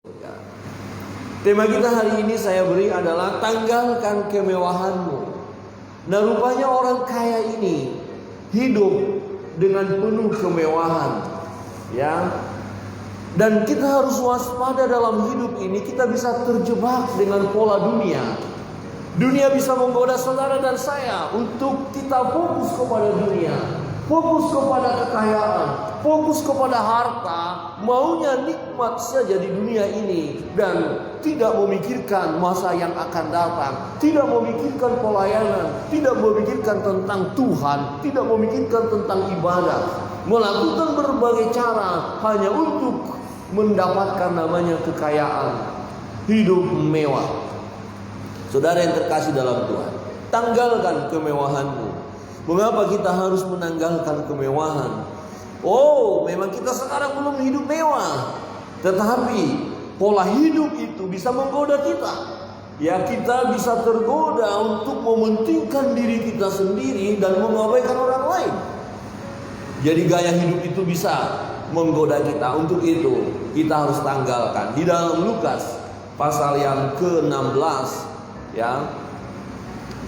Ya. Tema kita hari ini saya beri adalah tanggalkan kemewahanmu. Nah, rupanya orang kaya ini hidup dengan penuh kemewahan, ya. Dan kita harus waspada dalam hidup ini. Kita bisa terjebak dengan pola dunia. Dunia bisa menggoda saudara dan saya untuk kita fokus kepada dunia, fokus kepada kekayaan, fokus kepada harta, maunya nikmat saja di dunia ini dan tidak memikirkan masa yang akan datang, tidak memikirkan pelayanan, tidak memikirkan tentang Tuhan, tidak memikirkan tentang ibadah, melakukan berbagai cara hanya untuk mendapatkan namanya kekayaan, hidup mewah. Saudara yang terkasih dalam Tuhan, tanggalkan kemewahanmu. Mengapa kita harus menanggalkan kemewahan? Oh, memang kita sekarang belum hidup mewah, tetapi pola hidup itu bisa menggoda kita. Ya, kita bisa tergoda untuk mementingkan diri kita sendiri dan mengabaikan orang lain. Jadi gaya hidup itu bisa menggoda kita. Untuk itu kita harus tanggalkan. Di dalam Lukas pasal yang ke-16, ya,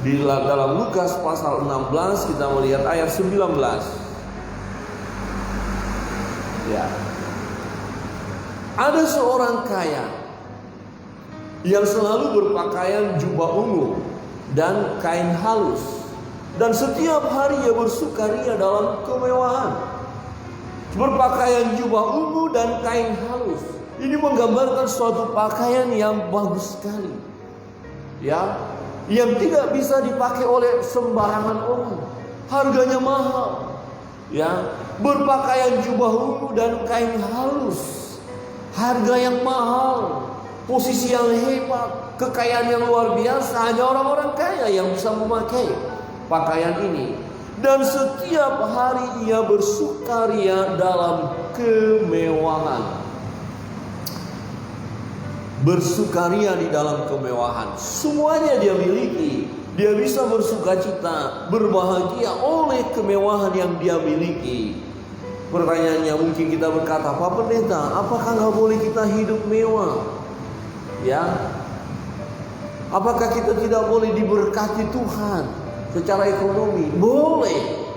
di dalam Lukas pasal 16 kita melihat ayat 19. Ya. Ada seorang kaya yang selalu berpakaian jubah ungu dan kain halus, dan setiap hari ia bersukaria dalam kemewahan. Berpakaian jubah ungu dan kain halus. Ini menggambarkan suatu pakaian yang bagus sekali, ya, yang tidak bisa dipakai oleh sembarangan orang. Harganya mahal, ya. Berpakaian jubah ungu dan kain halus, harga yang mahal, posisi yang hebat, kekayaan yang luar biasa. Hanya orang-orang kaya yang bisa memakai pakaian ini. Dan setiap hari ia bersukaria dalam kemewahan. Bersukaria di dalam kemewahan. Semuanya dia miliki. Dia bisa bersukacita, berbahagia oleh kemewahan yang dia miliki. Pertanyaannya mungkin kita berkata, Pak Pendeta, apakah nggak boleh kita hidup mewah? Ya, apakah kita tidak boleh diberkati Tuhan secara ekonomi? Boleh.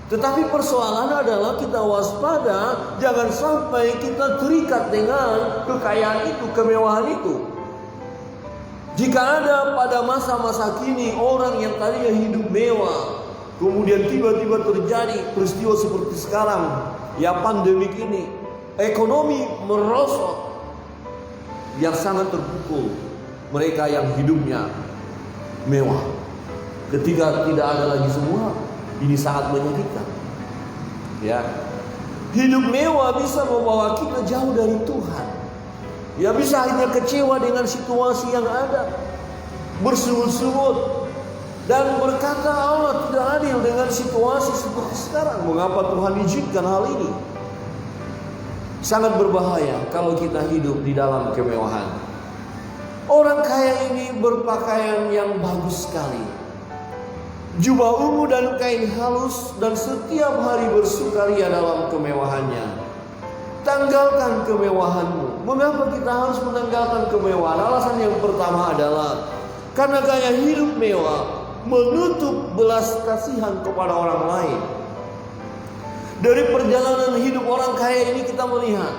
Tetapi persoalan adalah kita waspada, jangan sampai kita terikat dengan kekayaan itu, kemewahan itu. Jika ada pada masa-masa kini orang yang tadinya hidup mewah, kemudian tiba-tiba terjadi peristiwa seperti sekarang, ya, pandemik ini, ekonomi merosot, yang sangat terpukul mereka yang hidupnya mewah. Ketika tidak ada lagi semua, ini sangat menyakitkan. Ya, hidup mewah bisa membawa kita jauh dari Tuhan. Ya, bisa hanya kecewa dengan situasi yang ada, bersungut-sungut dan berkata Allah tidak adil dengan situasi seperti sekarang. Mengapa Tuhan izinkan hal ini? Sangat berbahaya kalau kita hidup di dalam kemewahan. Orang kaya ini berpakaian yang bagus sekali, jubah ungu dan kain halus, dan setiap hari bersukaria dalam kemewahannya. Tanggalkan kemewahanmu. Mengapa kita harus menanggalkan kemewahan? Alasan yang pertama adalah karena gaya hidup mewah menutup belas kasihan kepada orang lain. Dari perjalanan hidup orang kaya ini kita melihat,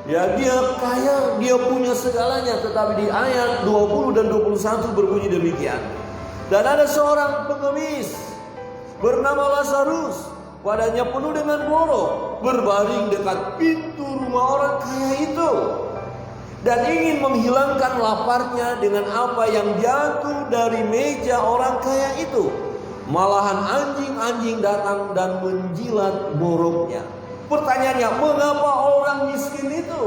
ya, dia kaya, dia punya segalanya, tetapi di ayat 20 dan 21 berbunyi demikian. Dan ada seorang pengemis bernama Lazarus, badannya penuh dengan borok, berbaring dekat pintu rumah orang kaya itu, dan ingin menghilangkan laparnya dengan apa yang jatuh dari meja orang kaya itu. Malahan anjing-anjing datang dan menjilat boroknya. Pertanyaannya, mengapa orang miskin itu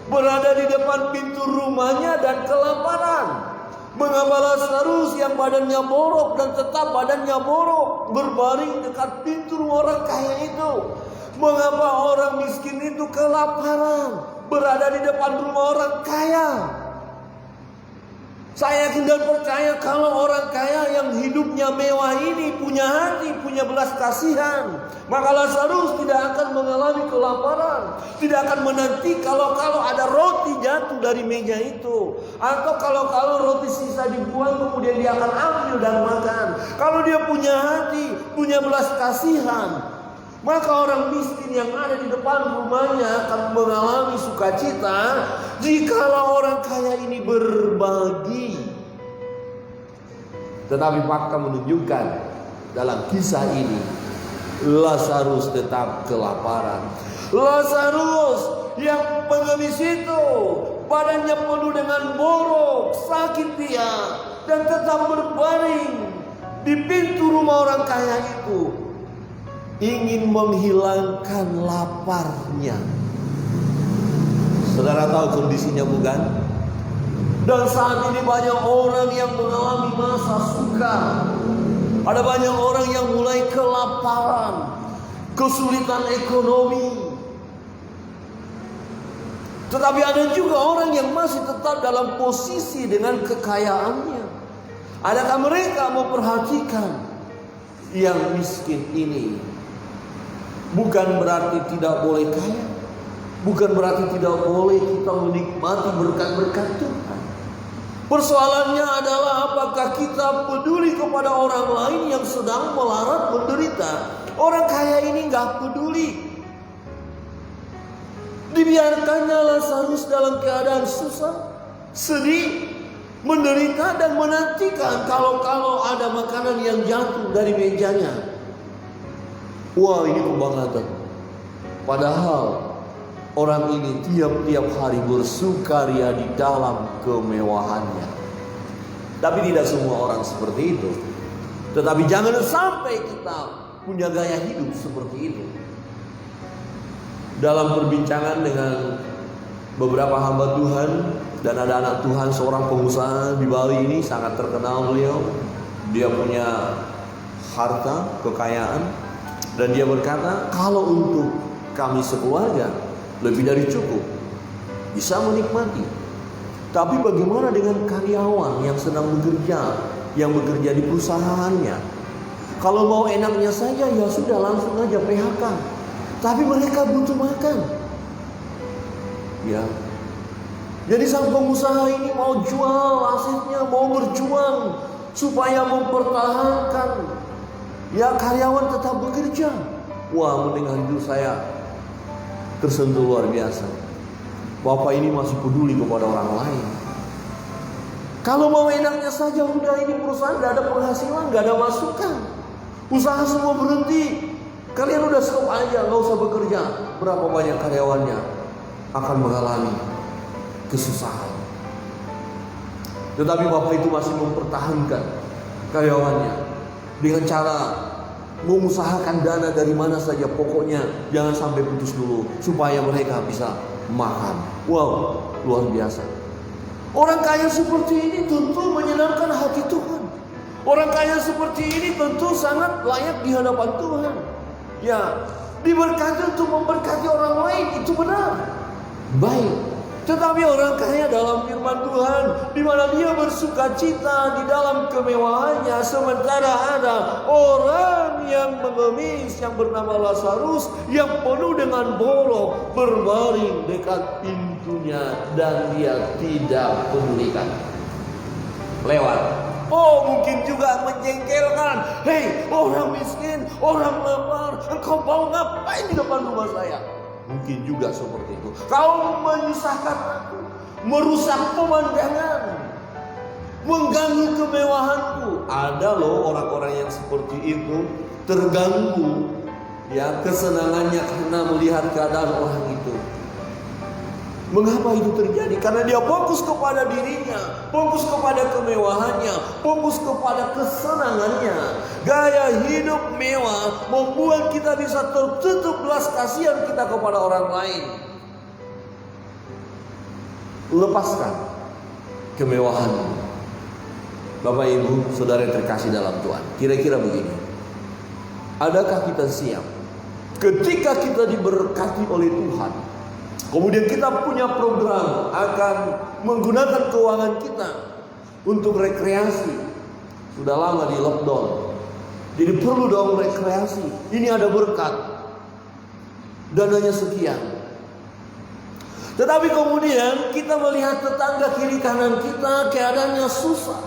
berada di depan pintu rumahnya dan kelaparan? Mengapa Lazarus yang badannya borok dan tetap badannya borok berbaring dekat pintu rumah orang kaya itu? Mengapa orang miskin itu kelaparan berada di depan rumah orang kaya? Saya yakin dan percaya kalau orang kaya yang hidupnya mewah ini punya hati, punya belas kasihan, maka Lazarus tidak akan mengalami kelaparan, tidak akan menanti kalau ada roti jatuh dari meja itu, atau kalau roti sisa dibuang kemudian dia akan ambil dan makan. Kalau dia punya hati, punya belas kasihan, maka orang miskin yang ada di depan rumahnya akan mengalami sukacita jikalau orang kaya ini berbagi. Tetapi fakta menunjukkan dalam kisah ini Lazarus tetap kelaparan. Lazarus yang pengemis itu badannya penuh dengan borok, sakit dia, dan tetap berbaring di pintu rumah orang kaya itu, ingin menghilangkan laparnya. Saudara tahu kondisinya bukan? Dan saat ini banyak orang yang mengalami masa sukar. Ada banyak orang yang mulai kelaparan, kesulitan ekonomi. Tetapi ada juga orang yang masih tetap dalam posisi dengan kekayaannya. Adakah mereka memperhatikan yang miskin ini? Bukan berarti tidak boleh kaya, bukan berarti tidak boleh kita menikmati berkat-berkat Tuhan. Persoalannya adalah apakah kita peduli kepada orang lain yang sedang melarat menderita. Orang kaya ini gak peduli. Dibiarkannya Lazarus dalam keadaan susah, sedih, menderita, dan menantikan kalau ada makanan yang jatuh dari mejanya. Wah, ini kebangetan. Padahal orang ini tiap-tiap hari bersukaria di dalam kemewahannya. Tapi tidak semua orang seperti itu. Tetapi jangan sampai kita punya gaya hidup seperti itu. Dalam perbincangan dengan beberapa hamba Tuhan dan ada anak Tuhan, seorang pengusaha di Bali ini sangat terkenal beliau. Dia punya harta, kekayaan, dan dia berkata, kalau untuk kami sekeluarga lebih dari cukup, bisa menikmati. Tapi bagaimana dengan karyawan yang sedang bekerja, yang bekerja di perusahaannya? Kalau mau enaknya saja, ya sudah langsung aja PHK. Tapi mereka butuh makan. Ya. Jadi sang pengusaha ini mau jual asetnya, mau berjuang supaya mempertahankan ya karyawan tetap bekerja. Wah, mendengar itu saya tersentuh luar biasa. Bapak ini masih peduli kepada orang lain. Kalau mau enaknya saja, udah ini perusahaan gak ada penghasilan, gak ada masukan, usaha semua berhenti. Kalian udah stop aja, gak usah bekerja. Berapa banyak karyawannya akan mengalami kesusahan. Tetapi bapak itu masih mempertahankan karyawannya dengan cara mengusahakan dana dari mana saja, pokoknya jangan sampai putus dulu supaya mereka bisa makan. Wow, luar biasa. Orang kaya seperti ini tentu menyenangkan hati Tuhan. Orang kaya seperti ini tentu sangat layak di hadapan Tuhan. Ya, diberkati untuk memberkati orang lain, itu benar, baik. Tetapi orang kaya dalam firman Tuhan, di mana dia bersukacita di dalam kemewahannya, sementara ada orang yang mengemis yang bernama Lazarus yang penuh dengan borok berbaring dekat pintunya dan dia tidak pedulikan. Lewat. Oh, mungkin juga menjengkelkan. Hei, orang miskin, orang lapar, engkau mau ngapain di depan rumah saya? Mungkin juga seperti itu. Kau menyusahkan aku, merusak pemandangan, mengganggu kemewahanku. Ada loh orang-orang yang seperti itu, terganggu ya kesenangannya karena melihat keadaan orang itu. Mengapa itu terjadi? Karena dia fokus kepada dirinya, fokus kepada kemewahannya, fokus kepada kesenangannya. Gaya hidup mewah membuat kita bisa tertutup belas kasihan kita kepada orang lain. Lepaskan kemewahan. Bapak, Ibu, Saudara yang terkasih dalam Tuhan, kira-kira begini. Adakah kita siap ketika kita diberkati oleh Tuhan, kemudian kita punya program akan menggunakan keuangan kita untuk rekreasi. Sudah lama di lockdown, jadi perlu dong rekreasi. Ini ada berkat, dananya sekian. Tetapi kemudian kita melihat tetangga kiri kanan kita keadaannya susah.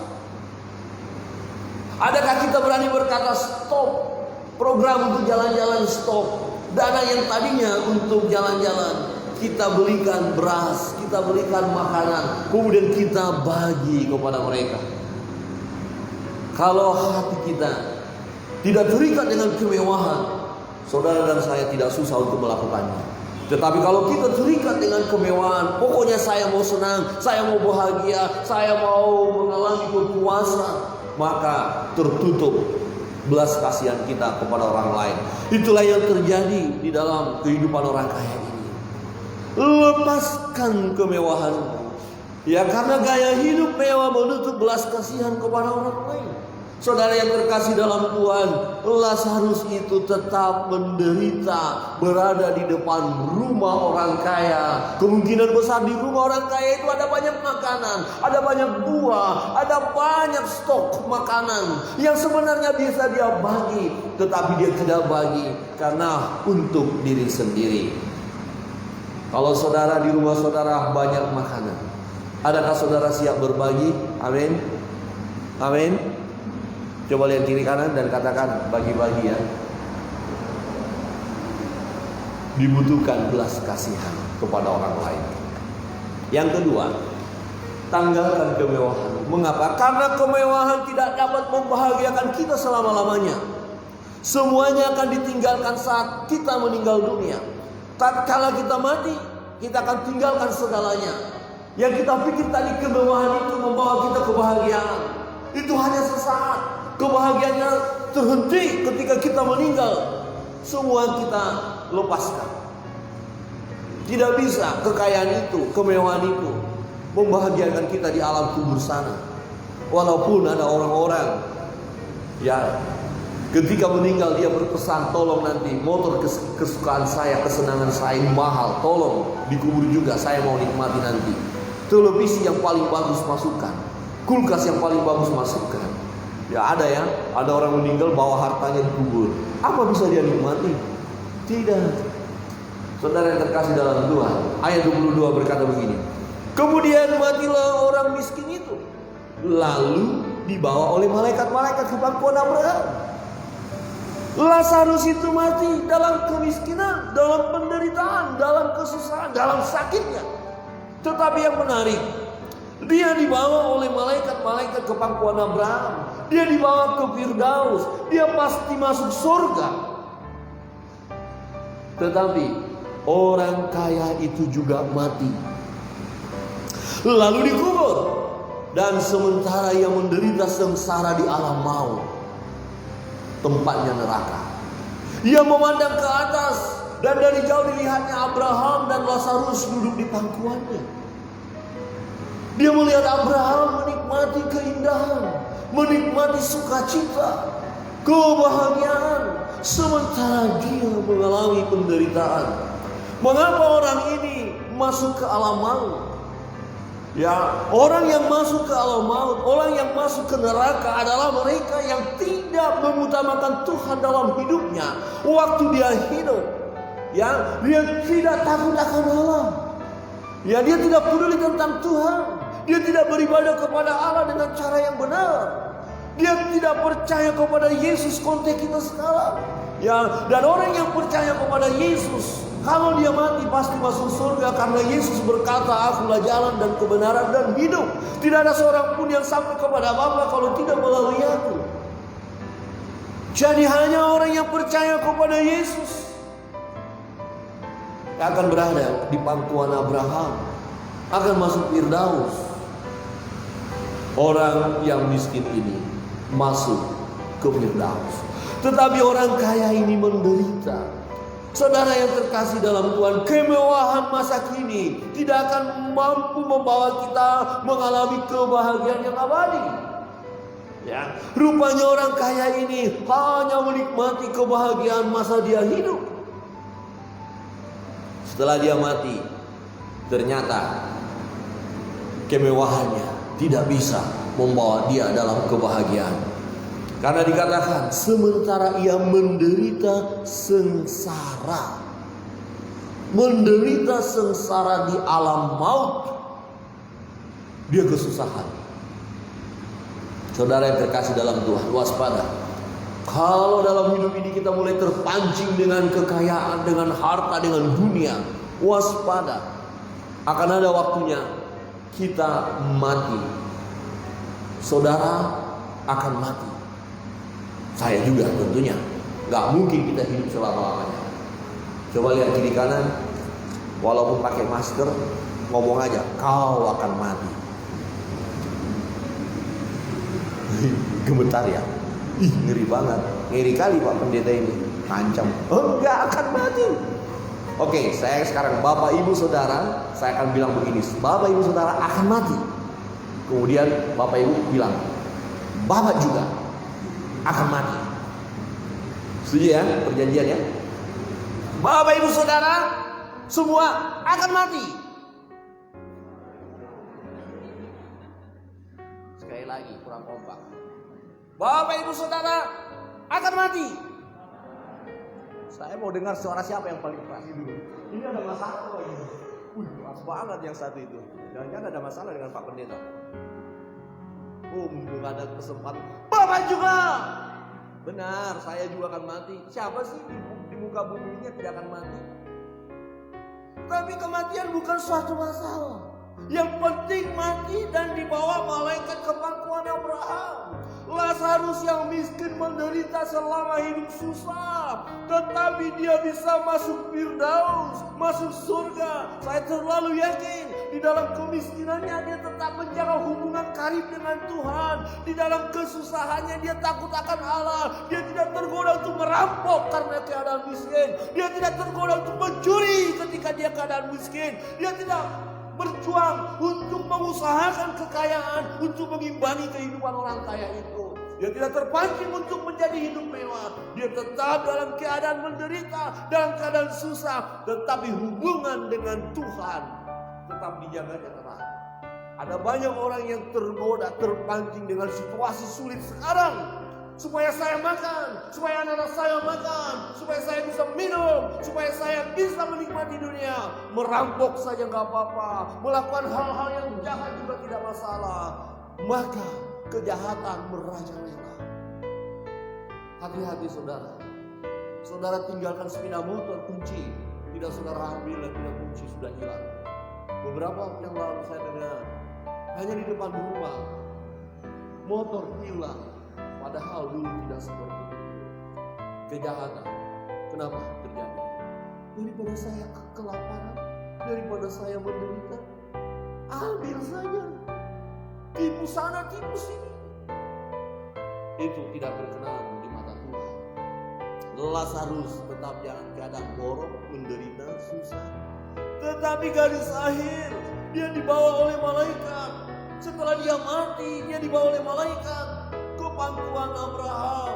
Adakah kita berani berkata stop program untuk jalan-jalan, stop dana yang tadinya untuk jalan-jalan, kita belikan beras, kita belikan makanan, kemudian kita bagi kepada mereka. Kalau hati kita tidak terikat dengan kemewahan, saudara dan saya tidak susah untuk melakukannya. Tetapi kalau kita terikat dengan kemewahan, pokoknya saya mau senang, saya mau bahagia, saya mau mengalami kepuasan, maka tertutup belas kasihan kita kepada orang lain. Itulah yang terjadi di dalam kehidupan orang kaya ini. Lepaskan kemewahanmu, ya, karena gaya hidup mewah menutup belas kasihan kepada orang lain. Saudara yang terkasih dalam Tuhan, Lazarus itu tetap menderita berada di depan rumah orang kaya. Kemungkinan besar di rumah orang kaya itu ada banyak makanan, ada banyak buah, ada banyak stok makanan yang sebenarnya bisa dia bagi, tetapi dia tidak bagi karena untuk diri sendiri. Kalau saudara di rumah saudara banyak makanan, adakah saudara siap berbagi? Amin. Amin. Coba lihat kiri kanan dan katakan bagi-bagi ya. Dibutuhkan belas kasihan kepada orang lain. Yang kedua, tanggalkan kemewahan. Mengapa? Karena kemewahan tidak dapat membahagiakan kita selama-lamanya. Semuanya akan ditinggalkan saat kita meninggal dunia. Tatkala kita mati, kita akan tinggalkan segalanya. Yang kita pikir tadi kemewahan itu membawa kita kebahagiaan, itu hanya sesaat. Kebahagiaannya terhenti ketika kita meninggal. Semua kita lepaskan. Tidak bisa kekayaan itu, kemewahan itu membahagiakan kita di alam kubur sana. Walaupun ada orang-orang ya ketika meninggal dia berpesan, tolong nanti motor kesukaan saya, kesenangan saya mahal, tolong dikubur juga, saya mau nikmati nanti. Televisi yang paling bagus masukkan, kulkas yang paling bagus masukkan. Ya ada ya, ada orang meninggal bawa hartanya dikubur. Apa bisa dia nikmati? Tidak. Saudara yang terkasih dalam Tuhan, ayat 22 berkata begini. Kemudian matilah orang miskin itu, lalu dibawa oleh malaikat-malaikat ke pangkuan Abraham. Lazarus itu mati dalam kemiskinan, dalam penderitaan, dalam kesusahan, dalam sakitnya. Tetapi yang menarik, dia dibawa oleh malaikat-malaikat ke pangkuan Abraham. Dia dibawa ke Firdaus. Dia pasti masuk surga. Tetapi orang kaya itu juga mati, lalu dikubur. Dan sementara ia menderita sengsara di alam maut, tempatnya neraka. Ia memandang ke atas, dan dari jauh dilihatnya Abraham dan Lazarus duduk di pangkuannya. Dia melihat Abraham menikmati keindahan, menikmati sukacita, kebahagiaan, sementara dia mengalami penderitaan. Mengapa orang ini masuk ke alam maut? Ya, orang yang masuk ke alam maut, orang yang masuk ke neraka adalah mereka yang tidak mengutamakan Tuhan dalam hidupnya. Waktu dia hidup, ya, dia tidak takut akan Allah. Ya, dia tidak peduli tentang Tuhan. Dia tidak beribadah kepada Allah dengan cara yang benar. Dia tidak percaya kepada Yesus konteks kita sekarang. Ya, dan orang yang percaya kepada Yesus, kalau dia mati pasti masuk surga, karena Yesus berkata, "Akulah jalan dan kebenaran dan hidup. Tidak ada seorang pun yang sampai kepada Bapa kalau tidak melalui Aku." Jadi hanya orang yang percaya kepada Yesus akan berada di pangkuan Abraham, akan masuk Firdaus. Orang yang miskin ini masuk ke Firdaus. Tetapi orang kaya ini menderita. Saudara yang terkasih dalam Tuhan, kemewahan masa kini tidak akan mampu membawa kita mengalami kebahagiaan yang abadi. Ya, rupanya orang kaya ini hanya menikmati kebahagiaan masa dia hidup. Setelah dia mati, ternyata kemewahannya tidak bisa membawa dia dalam kebahagiaan. Karena dikatakan sementara ia menderita sengsara. Menderita sengsara di alam maut, dia kesusahan. Saudara yang terkasih dalam Tuhan, waspada. Kalau dalam hidup ini kita mulai terpancing dengan kekayaan, dengan harta, dengan dunia, waspada. Akan ada waktunya kita mati. Saudara akan mati. Saya juga tentunya. Gak mungkin kita hidup selama-lamanya. Coba lihat kiri kanan. Walaupun pakai masker, ngomong aja, kau akan mati. Gemetar ya. Ih, ngeri banget. Ngeri kali Pak Pendeta ini. Ancam. Enggak akan mati. Oke, saya sekarang Bapak Ibu Saudara, saya akan bilang begini. Bapak Ibu Saudara akan mati. Kemudian Bapak Ibu bilang, Bapak juga akan mati. Setuju ya perjanjian ya? Bapak Ibu Saudara semua akan mati. Sekali lagi kurang kompak. Bapak Ibu Saudara akan mati. Saya mau dengar suara siapa yang paling keras dulu. Ini ada masalah lagi. Keras banget yang satu itu. Jangan-jangan ada masalah dengan Pak Pendeta. Mumpung ada kesempatan. Bapak juga. Benar, saya juga akan mati. Siapa sih di muka bumi ini yang tidak akan mati? Tapi kematian bukan suatu masalah. Yang penting mati dan dibawa malaikat ke pangkuan Abraham. Lazarus yang miskin menderita selama hidup susah, tetapi dia bisa masuk Firdaus, masuk surga. Saya terlalu yakin di dalam kemiskinannya dia tetap menjaga hubungan karib dengan Tuhan. Di dalam kesusahannya dia takut akan Allah. Dia tidak tergoda untuk merampok karena keadaan miskin. Dia tidak tergoda untuk mencuri ketika dia keadaan miskin. Dia tidak berjuang untuk mengusahakan kekayaan, untuk mengimbangi kehidupan orang kaya itu. Dia tidak terpancing untuk menjadi hidup mewah. Dia tetap dalam keadaan menderita, dalam keadaan susah, tetapi hubungan dengan Tuhan tetap dijaganya erat. Ada banyak orang yang tergoda, terpancing dengan situasi sulit sekarang. Supaya saya makan, supaya anak-anak saya makan, supaya saya bisa minum, supaya saya bisa menikmati dunia. Merampok saja gak apa-apa, melakukan hal-hal yang jahat juga tidak masalah. Maka kejahatan merajalela. Hati-hati saudara. Saudara tinggalkan sepeda motor kunci, tidak saudara ambil dan tidak kunci sudah hilang. Beberapa waktu yang lalu saya dengar, hanya di depan rumah motor hilang. Padahal dulu tidak seperti itu. Kejahatan. Kenapa terjadi? Daripada saya kelaparan, daripada saya menderita, ambil saja. Tipu sana, tipu sini. Itu tidak berkenan di mata Tuhan. Lazarus tetap dalam keadaan borok, menderita, susah. Tetapi garis akhir, dia dibawa oleh malaikat. Setelah dia mati, dia dibawa oleh malaikat ke pangkuan Abraham.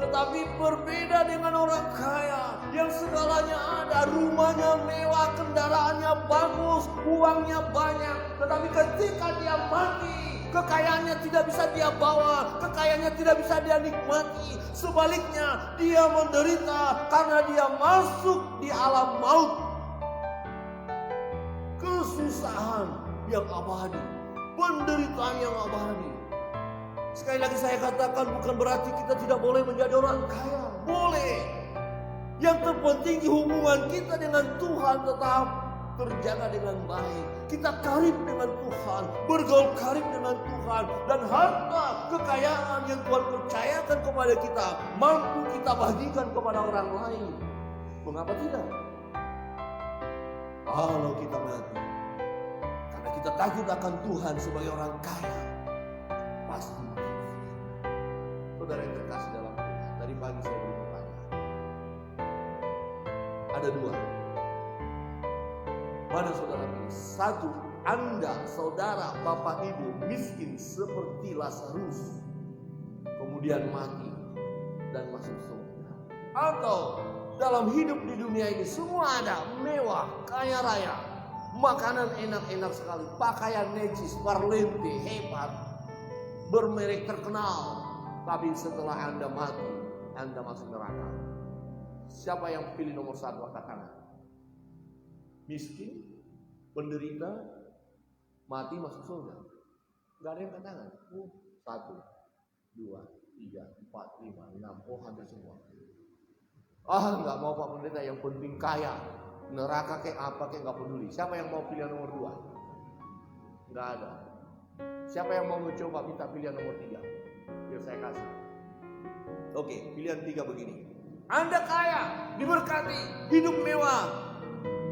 Tetapi berbeda dengan orang kaya yang segalanya ada, rumahnya mewah, kendaraannya bagus, uangnya banyak. Tetapi ketika dia mati, kekayaannya tidak bisa dia bawa, kekayaannya tidak bisa dia nikmati. Sebaliknya, dia menderita karena dia masuk di alam maut. Kesusahan yang abadi, penderitaan yang abadi. Sekali lagi saya katakan, bukan berarti kita tidak boleh menjadi orang kaya. Boleh. Yang terpenting hubungan kita dengan Tuhan tetap terjaga dengan baik. Kita karib dengan Tuhan, bergaul karib dengan Tuhan. Dan harta kekayaan yang Tuhan percayakan kepada kita, mampu kita bagikan kepada orang lain. Mengapa tidak? Kalau kita mati, karena kita takut akan Tuhan sebagai orang kaya, pasti. Saudara yang terkasih dalam Tuhan, tadi pagi saya bertanya. Ada dua. Mana saudara pilih? Satu, Anda, saudara, bapak, ibu miskin seperti Lazarus, kemudian mati dan masuk surga. Atau dalam hidup di dunia ini semua ada, mewah, kaya raya, makanan enak-enak sekali, pakaian necis, parlente, hebat. bermerek terkenal, tapi setelah Anda mati, Anda masuk neraka. Siapa yang pilih nomor 1 angkat tangan? Miskin, penderita, mati masuk surga. Gak ada yang angkat tangan. 1, 2, 3, 4, 5, 6. Oh, hampir semua. Nggak mau Pak Pendeta, yang penting kaya. Neraka kayak apa kayak nggak peduli. Siapa yang mau pilihan nomor 2? Nggak ada. Siapa yang mau mencoba minta pilihan nomor 3? Biar saya kasih. Oke, pilihan 3 begini. Anda kaya, diberkati, hidup mewah,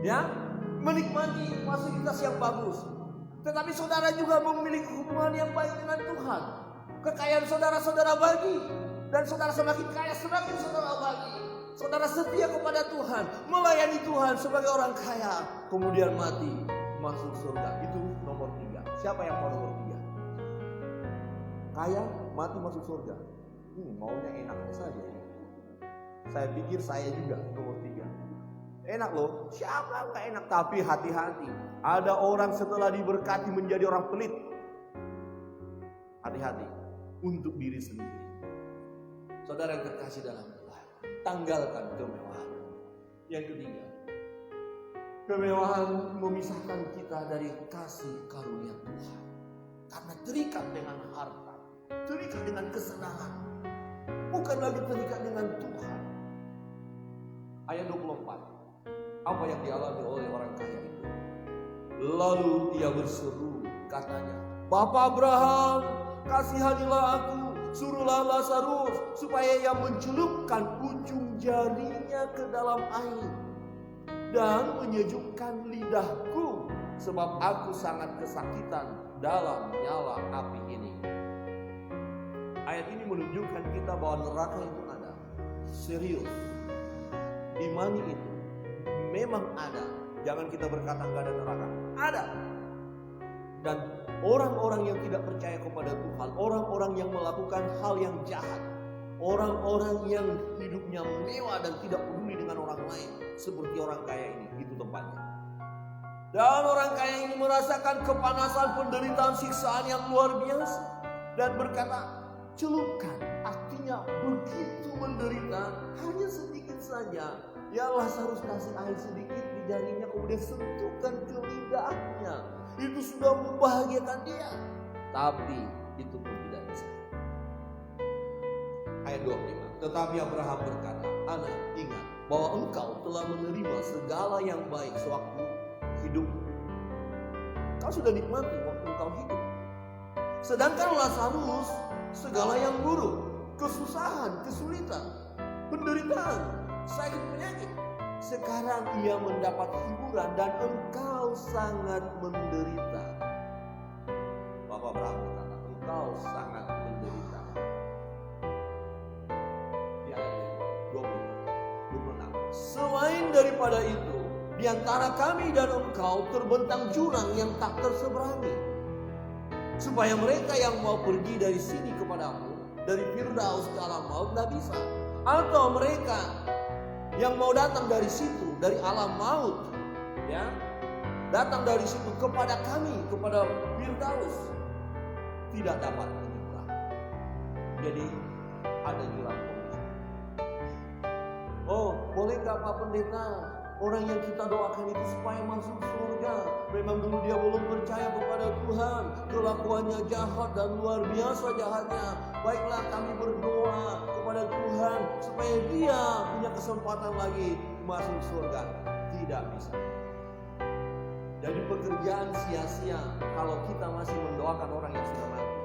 ya, menikmati fasilitas yang bagus. Tetapi saudara juga memiliki hubungan yang baik dengan Tuhan. Kekayaan saudara-saudara bagi, dan saudara semakin kaya semakin saudara bagi. Saudara setia kepada Tuhan, melayani Tuhan sebagai orang kaya, kemudian mati masuk surga. Itu nomor 3. Siapa yang mau nomor 3? Kaya, mati masuk surga. Maunya enaknya saja. Saya pikir saya juga nomor 3. Enak loh, siapa nggak enak? Tapi hati-hati, ada orang setelah diberkati menjadi orang pelit. Hati-hati untuk diri sendiri. Saudara yang terkasih dalam Tuhan, tanggalkan kemewahan. Yang ketiga, kemewahan memisahkan kita dari kasih karunia Tuhan. Karena terikat dengan harta, terikat dengan kesenangan, bukan lagi terikat dengan Tuhan. Ayat 24. Apa yang dialami oleh orang kaya itu? Lalu dia berseru, katanya, Bapak Abraham, kasihanilah aku, suruhlah Lazarus supaya ia mencelupkan ujung jarinya ke dalam air dan menyejukkan lidahku, sebab aku sangat kesakitan dalam nyala api ini. Ayat ini menunjukkan kita bahwa neraka itu ada. Serius. Imani itu memang ada. Jangan kita berkata nggak ada neraka. Ada. Dan orang-orang yang tidak percaya kepada Tuhan, orang-orang yang melakukan hal yang jahat, orang-orang yang hidupnya mewah dan tidak peduli dengan orang lain, seperti orang kaya ini, itu tempatnya. Dan orang kaya ini merasakan kepanasan, penderitaan, siksaan yang luar biasa, dan berkata, celupkan. Artinya begitu menderita, hanya sedikit saja. Ya Lazarus kasih air sedikit di jarinya, kemudian sentuhkan ke lidahnya. Itu sudah membahagiakan dia. Tapi itu pun tidak bisa. Ayat 25. Tetapi Abraham berkata, Anak, ingat bahwa engkau telah menerima segala yang baik sewaktu hidup. Kau sudah nikmati waktu engkau hidup. Sedangkan Lazarus segala yang buruk, kesusahan, kesulitan, penderitaan, sakit penyakit. Sekarang ia mendapat hiburan dan engkau sangat menderita. Bapak Abraham berkata, engkau sangat menderita. Di ayat 26. Selain daripada itu, di antara kami dan engkau terbentang jurang yang tak terseberangi, supaya mereka yang mau pergi dari sini kepadamu, dari Firdaus ke alam maut, tidak bisa. Atau mereka yang mau datang dari situ, dari alam maut, ya, datang dari situ kepada kami, kepada Firdaus, tidak dapat menyeberang. Jadi ada jurang pemisah. Oh, boleh nggak Pak Pendeta? Orang yang kita doakan itu supaya masuk surga, memang dulu dia belum percaya kepada Tuhan, kelakuannya jahat dan luar biasa jahatnya. Baiklah kami berdoa kepada Tuhan supaya dia punya kesempatan lagi masuk surga. Tidak bisa. Jadi pekerjaan sia-sia kalau kita masih mendoakan orang yang sudah mati.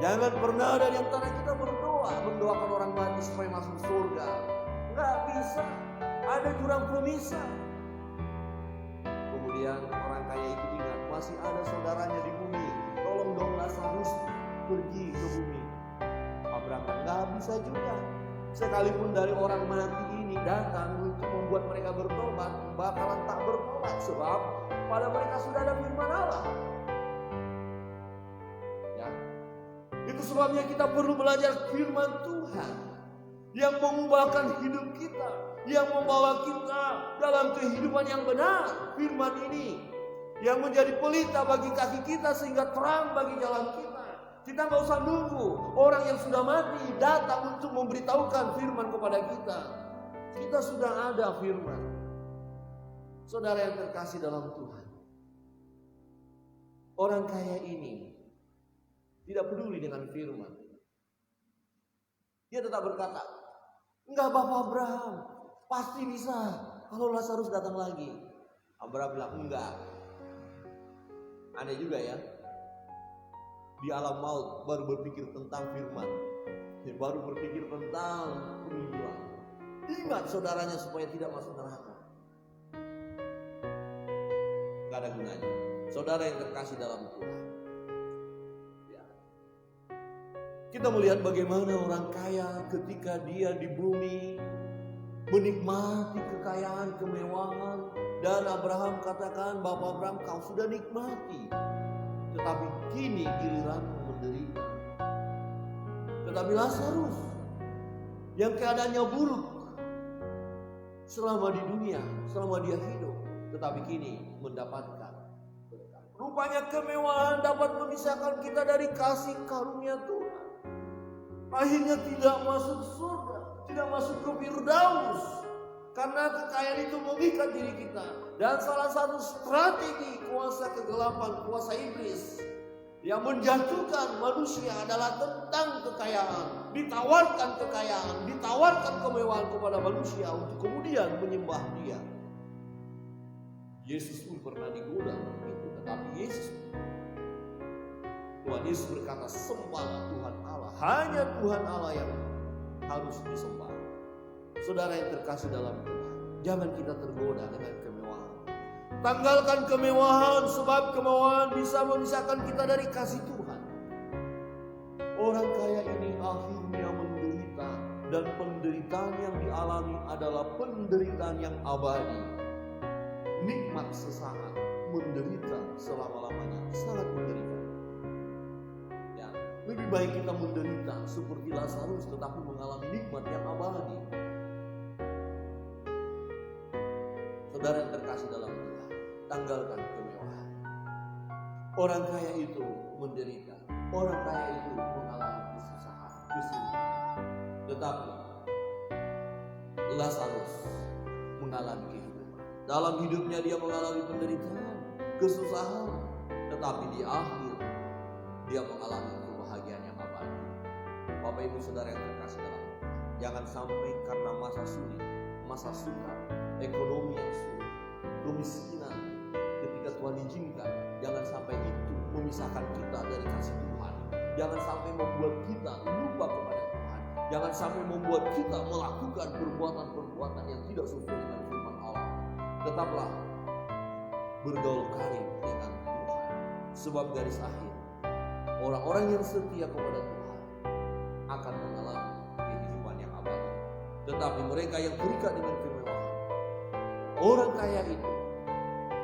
Jangan pernah ada di antara kita berdoa, mendoakan orang mati supaya masuk surga. Nggak bisa. Ada jurang pemisah. Kemudian orang kaya itu ingat, masih ada saudaranya di bumi. Tolong dong Lazarus pergi ke bumi. Abraham nggak bisa juga. Sekalipun dari orang mati ini datang untuk membuat mereka bertobat, bakalan tak bertobat sebab pada mereka sudah ada firman Allah. Ya, itu sebabnya kita perlu belajar firman Tuhan yang mengubahkan hidup kita, yang membawa kita dalam kehidupan yang benar. Firman ini yang menjadi pelita bagi kaki kita sehingga terang bagi jalan kita. Kita nggak usah nunggu orang yang sudah mati datang untuk memberitahukan firman kepada kita. Kita sudah ada firman. Saudara yang terkasih dalam Tuhan, orang kaya ini tidak peduli dengan firman. Dia tetap berkata, enggak Bapak Abraham, pasti bisa kalau Lazarus datang lagi. Abraham bilang enggak. Aneh juga ya. Di alam maut baru berpikir tentang firman, baru berpikir tentang peninjuan. Ingat saudaranya supaya tidak masuk neraka. Gak ada gunanya. Saudara yang terkasih dalam Tuhan, ya. Kita melihat bagaimana orang kaya ketika dia di bumi menikmati kekayaan, kemewahan. Dan Abraham katakan, Bapak Abraham, kau sudah nikmati, tetapi kini giliranmu menderita. Tetapi Lazarus yang keadaannya buruk selama di dunia, selama dia hidup, tetapi kini mendapatkan berkat. Rupanya kemewahan dapat memisahkan kita dari kasih karunia Tuhan. Akhirnya tidak masuk surga, tidak masuk ke Firdaus, karena kekayaan itu mengikat diri kita. Dan salah satu strategi kuasa kegelapan, kuasa iblis yang menjatuhkan manusia adalah tentang kekayaan. Ditawarkan kekayaan, ditawarkan kemewahan kepada manusia untuk kemudian menyembah dia. Yesus pun pernah digoda begitu, tetapi Tuhan Yesus berkata, sembahlah Tuhan Allah. Hanya Tuhan Allah yang harus disembah. Saudara yang terkasih dalam Tuhan, jangan kita tergoda dengan kemewahan. Tanggalkan kemewahan, sebab kemewahan bisa memisahkan kita dari kasih Tuhan. Orang kaya ini akhirnya menderita, dan penderitaan yang dialami adalah penderitaan yang abadi. Nikmat sesaat, menderita selama-lamanya, sangat menderita. Ya, lebih baik kita menderita seperti Lazarus tetapi mengalami nikmat yang abadi. Saudara yang terkasih dalam Tuhan, tanggalkan kemewahan. Orang kaya itu menderita, orang kaya itu mengalami kesusahan, kesulitan. Tetapi Lazarus mengalami kehidupan. Dalam hidupnya dia mengalami penderitaan, kesusahan, tetapi di akhir dia mengalami kebahagiaan yang abadi. Bapak Ibu Saudara yang terkasih dalam Tuhan, jangan sampai karena masa sulit, masa sukar, ekonomi yang sulit, kemiskinan ketika Tuhan izinkan, jangan sampai itu memisahkan kita dari kasih Tuhan. Jangan sampai membuat kita lupa kepada Tuhan. Jangan sampai membuat kita melakukan perbuatan-perbuatan yang tidak sesuai dengan firman Allah. Tetaplah bergaul karib dengan Tuhan, sebab garis akhir orang-orang yang setia kepada Tuhan akan mengalami kehidupan yang abadi. Tetapi mereka yang terikat dengan kemewahan, orang kaya itu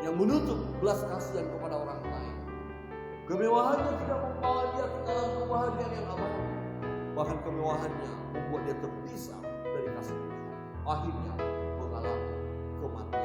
yang menutup belas kasihan kepada orang lain, kemewahannya tidak membawa dia ke dalam kebahagiaan yang abadi. Bahkan kemewahannya membuat dia terpisah dari kasih Tuhan. Akhirnya mengalami kematian.